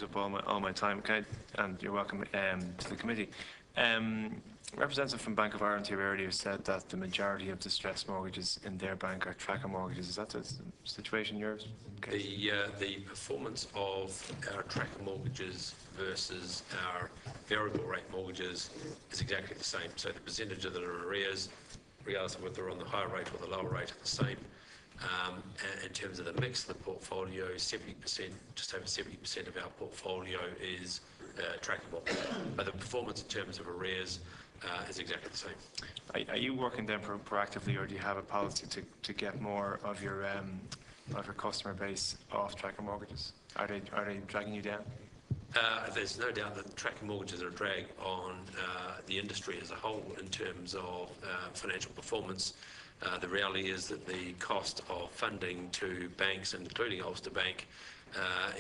Up all my time, and you're welcome to the committee. Representative from Bank of Ireland here earlier said that the majority of distressed mortgages in their bank are tracker mortgages. Is that the situation in yours? The performance of our tracker mortgages versus our variable rate mortgages is exactly the same. So the percentage that are in arrears, regardless of whether they're on the higher rate or the lower rate, are the same. In terms of the mix of the portfolio, 70%, just over 70% of our portfolio is trackable. But the performance in terms of arrears is exactly the same. Are you working then proactively, or do you have a policy to get more of your customer base off tracker mortgages? Are they dragging you down? There's no doubt that tracker mortgages are a drag on the industry as a whole in terms of financial performance. The reality is that the cost of funding to banks, including Ulster Bank,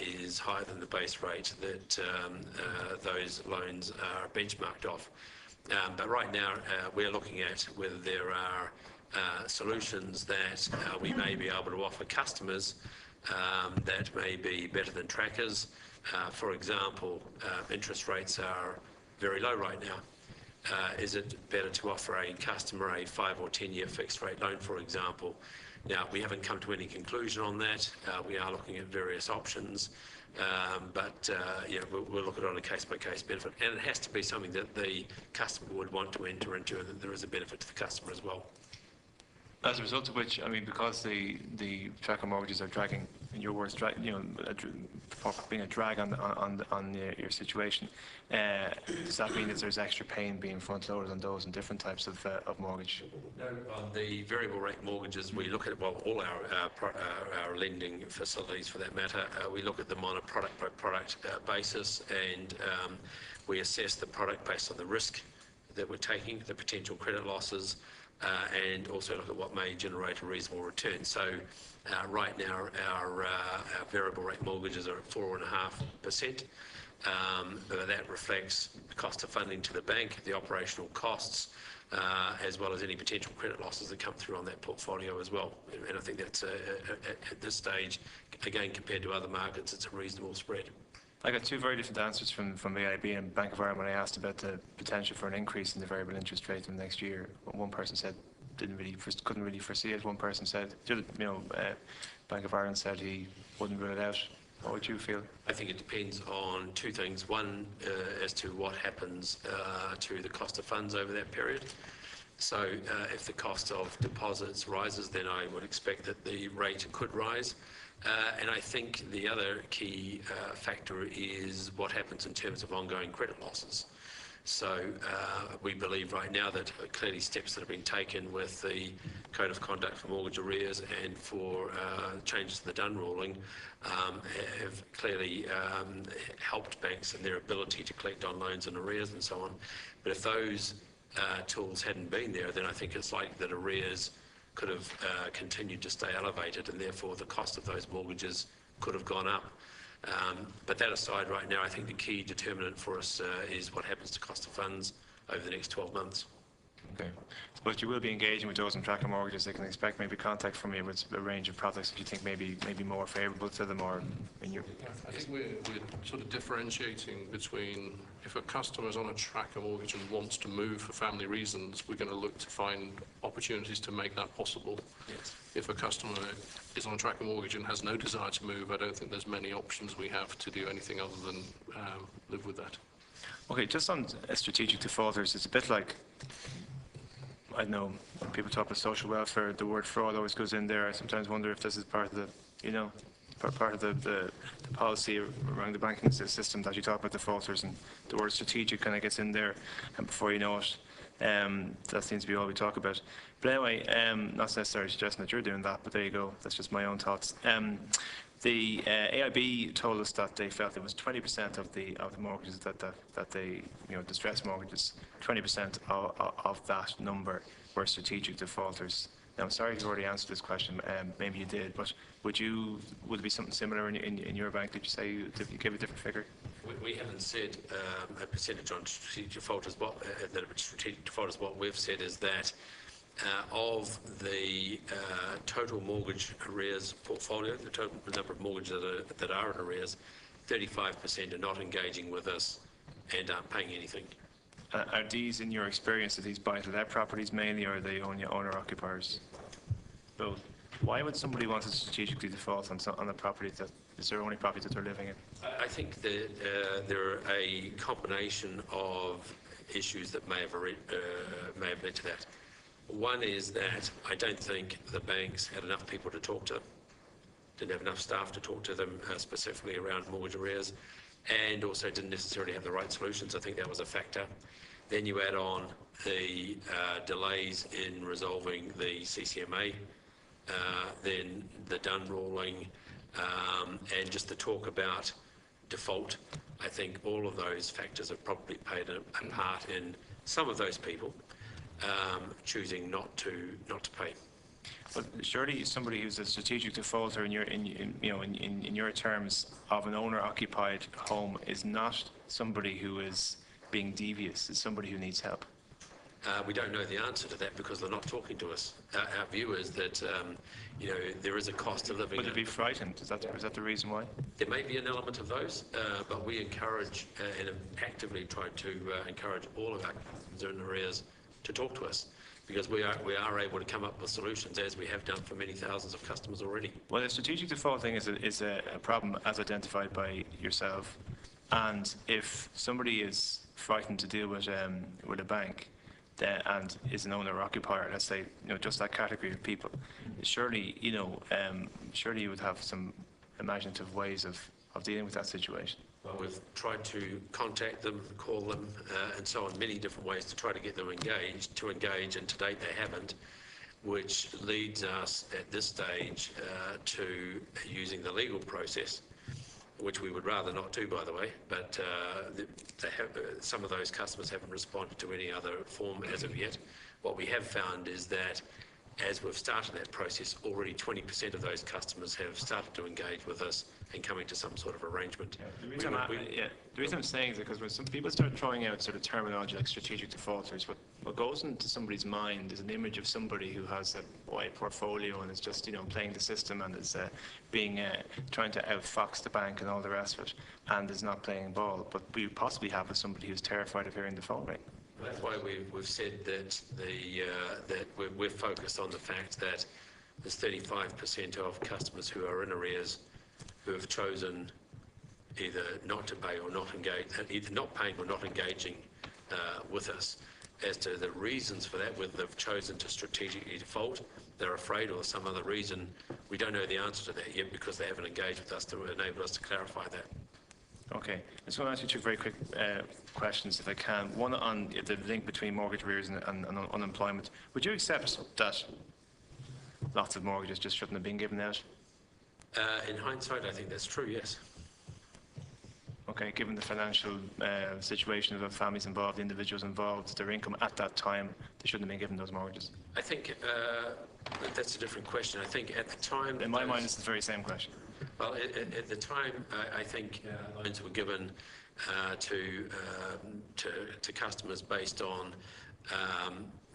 is higher than the base rate that those loans are benchmarked off. But right now, we're looking at whether there are solutions that we may be able to offer customers that may be better than trackers. For example, interest rates are very low right now. Is it better to offer a customer a 5 or 10 year fixed rate loan, for example? Now, we haven't come to any conclusion on that. We are looking at various options, but we'll look at it on a case-by-case benefit. And it has to be something that the customer would want to enter into, and that there is a benefit to the customer as well. As a result of which, I mean, because the tracker mortgages are dragging, in your words, being a drag on your situation, does that mean that there's extra pain being front-loaded on those and different types of mortgage? No, on the variable rate mortgages, we look at, all our lending facilities for that matter, we look at them on a product-by-product basis, and we assess the product based on the risk that we're taking, the potential credit losses, and also look at what may generate a reasonable return. So right now our variable rate mortgages are at 4.5%. But that reflects the cost of funding to the bank, the operational costs, as well as any potential credit losses that come through on that portfolio as well. And I think that's at this stage, again, compared to other markets, it's a reasonable spread. I got two very different answers from AIB and Bank of Ireland when I asked about the potential for an increase in the variable interest rate in the next year. One person said couldn't really foresee it. One person said, Bank of Ireland said he wouldn't rule it out. What would you feel? I think it depends on two things. One, as to what happens to the cost of funds over that period. So if the cost of deposits rises, then I would expect that the rate could rise. And I think the other key factor is what happens in terms of ongoing credit losses. So we believe right now that clearly steps that have been taken with the Code of Conduct for Mortgage Arrears and for changes to the Dunn ruling have clearly helped banks in their ability to collect on loans and arrears and so on. But if those tools hadn't been there, then I think it's likely that arrears could have continued to stay elevated, and therefore the cost of those mortgages could have gone up. But that aside, right now, I think the key determinant for us is what happens to cost of funds over the next 12 months. Okay. But you will be engaging with those in tracker mortgages. They can expect maybe contact from you with a range of products that you think maybe more favourable to them, or in your... I think we're sort of differentiating between, if a customer is on a tracker mortgage and wants to move for family reasons, we're going to look to find opportunities to make that possible. Yes. If a customer is on a tracker mortgage and has no desire to move, I don't think there's many options we have to do anything other than live with that. Okay, just on strategic defaulters, it's a bit like, I know when people talk about social welfare, the word fraud always goes in there. I sometimes wonder if this is part of the policy around the banking system, that you talk about defaulters and the word strategic kind of gets in there, and before you know it, that seems to be all we talk about. But anyway, not necessarily suggesting that you're doing that, but there you go. That's just my own thoughts. The AIB told us that they felt it was 20% of the mortgages that they, distressed mortgages, 20% of that number were strategic defaulters. Now, I'm sorry if you already answered this question. Maybe you did, but would it be something similar in your bank? Did you give a different figure? We haven't said a percentage on strategic defaulters. Strategic defaulters, what we've said is that of the total mortgage arrears portfolio, the total number of mortgages that are in arrears, 35% are not engaging with us and aren't paying anything. Are these, in your experience, are these buy-to-let properties mainly, or are they owner-occupiers? Both. Why would somebody want to strategically default on a property that is their only property that they're living in? I think that there are a combination of issues that may have led to that. One is that I don't think the banks had enough people to talk to, didn't have enough staff to talk to them specifically around mortgage arrears, and also didn't necessarily have the right solutions. I think that was a factor. Then you add on the delays in resolving the CCMA, then the Dunn ruling, and just the talk about default. I think all of those factors have probably played a part in some of those people choosing not to pay. But surely somebody who's a strategic defaulter in your terms of an owner-occupied home is not somebody who is being devious. It's somebody who needs help. We don't know the answer to that because they're not talking to us. Our view is that there is a cost of living. Would they be frightened? Is that the reason why? There may be an element of those, but we encourage and actively try to encourage all of our customers in arrears to talk to us, because we are able to come up with solutions, as we have done for many thousands of customers already. Well, the strategic defaulting is a problem as identified by yourself, and if somebody is frightened to deal with a bank and is an owner-occupier, let's say, just that category of people, surely you would have some imaginative ways of dealing with that situation. Well, we've tried to contact them, call them, and so on, many different ways to try to get them engaged, and to date they haven't, which leads us at this stage to using the legal process, which we would rather not do, by the way, but some of those customers haven't responded to any other form as of yet. What we have found is that as we've started that process, already 20% of those customers have started to engage with us and coming to some sort of arrangement. The reason I'm saying is because when some people start throwing out sort of terminology like strategic defaulters, what goes into somebody's mind is an image of somebody who has a wide portfolio and is just playing the system and is trying to outfox the bank and all the rest of it, and is not playing ball. But we possibly have somebody who's terrified of hearing the phone ring. That's why we've said that we're focused on the fact that there's 35% of customers who are in arrears who have chosen either not to pay or not engage, either not paying or not engaging with us. As to the reasons for that, whether they've chosen to strategically default, they're afraid, or some other reason, we don't know the answer to that yet because they haven't engaged with us to enable us to clarify that. Okay. I just want to ask you two very quick questions, if I can. One on the link between mortgage arrears and unemployment. Would you accept that lots of mortgages just shouldn't have been given out? In hindsight, I think that's true, yes. Okay, given the financial situation of the families involved, the individuals involved, their income at that time, they shouldn't have been given those mortgages? I think that's a different question. I think at the time... In my mind, it's the very same question. Well, at the time, I think loans were given to customers based on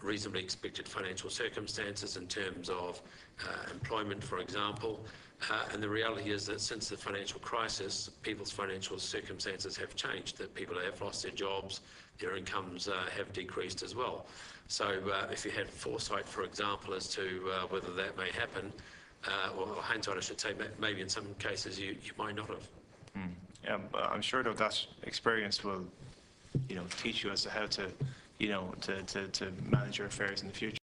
reasonably expected financial circumstances in terms of employment, for example. And the reality is that since the financial crisis, people's financial circumstances have changed, that people have lost their jobs, their incomes have decreased as well. So if you had foresight, for example, as to whether that may happen, or hindsight, I should say, maybe in some cases you might not have. Yeah, but I'm sure though that experience will, teach you as to how to, to manage your affairs in the future.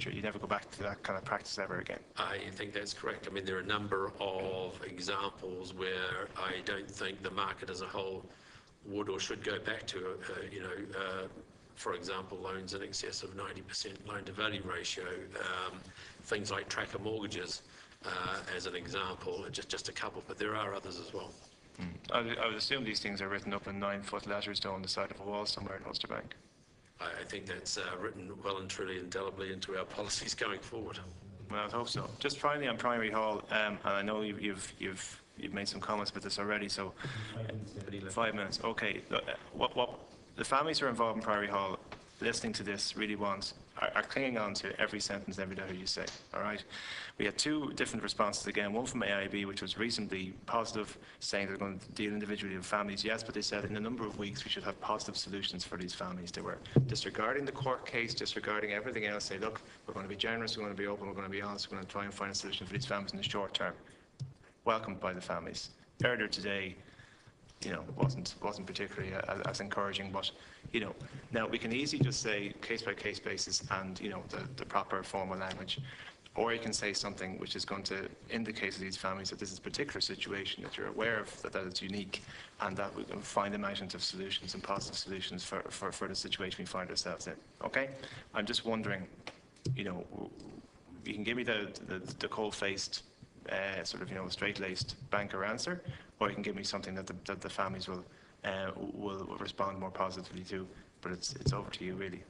You never go back to that kind of practice ever again. I think that's correct. I mean, there are a number of examples where I don't think the market as a whole would or should go back to, for example, loans in excess of 90% loan-to-value ratio, things like tracker mortgages, as an example, just a couple, but there are others as well. I would assume these things are written up in 9-foot letters down the side of a wall somewhere in Ulster Bank. I think that's written well and truly indelibly into our policies going forward. Well, I hope so. Just finally on Priory Hall, and I know you've made some comments about this already, so 5 minutes. Okay. What the families who are involved in Priory Hall listening to this really are clinging on to every sentence, every letter you say, all right? We had two different responses again, one from AIB, which was reasonably positive, saying they're going to deal individually with families, yes, but they said in a number of weeks we should have positive solutions for these families. They were disregarding the court case, disregarding everything else, say, look, we're going to be generous, we're going to be open, we're going to be honest, we're going to try and find a solution for these families in the short term. Welcomed by the families. Earlier today, wasn't particularly as encouraging, but, now we can easily just say case-by-case basis and, the proper formal language, or you can say something which is going to indicate to these families that this is a particular situation, that you're aware of, that it's unique, and that we can find imaginative solutions and positive solutions for the situation we find ourselves in. Okay? I'm just wondering, you can give me the cold-faced, straight-laced banker answer, or you can give me something that the families will respond more positively to. But it's over to you, really.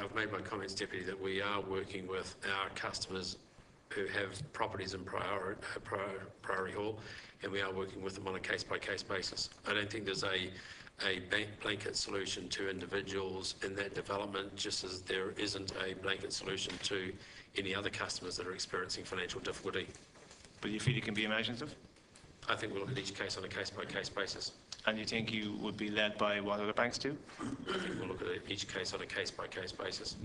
I've made my comments, Deputy, that we are working with our customers who have properties in Priority Hall, and we are working with them on a case-by-case basis. I don't think there's a blanket solution to individuals in that development, just as there isn't a blanket solution to any other customers that are experiencing financial difficulty. But you feel you can be imaginative? I think we'll look at each case on a case-by-case basis. And you think you would be led by what other banks do? I think we'll look at each case on a case-by-case basis.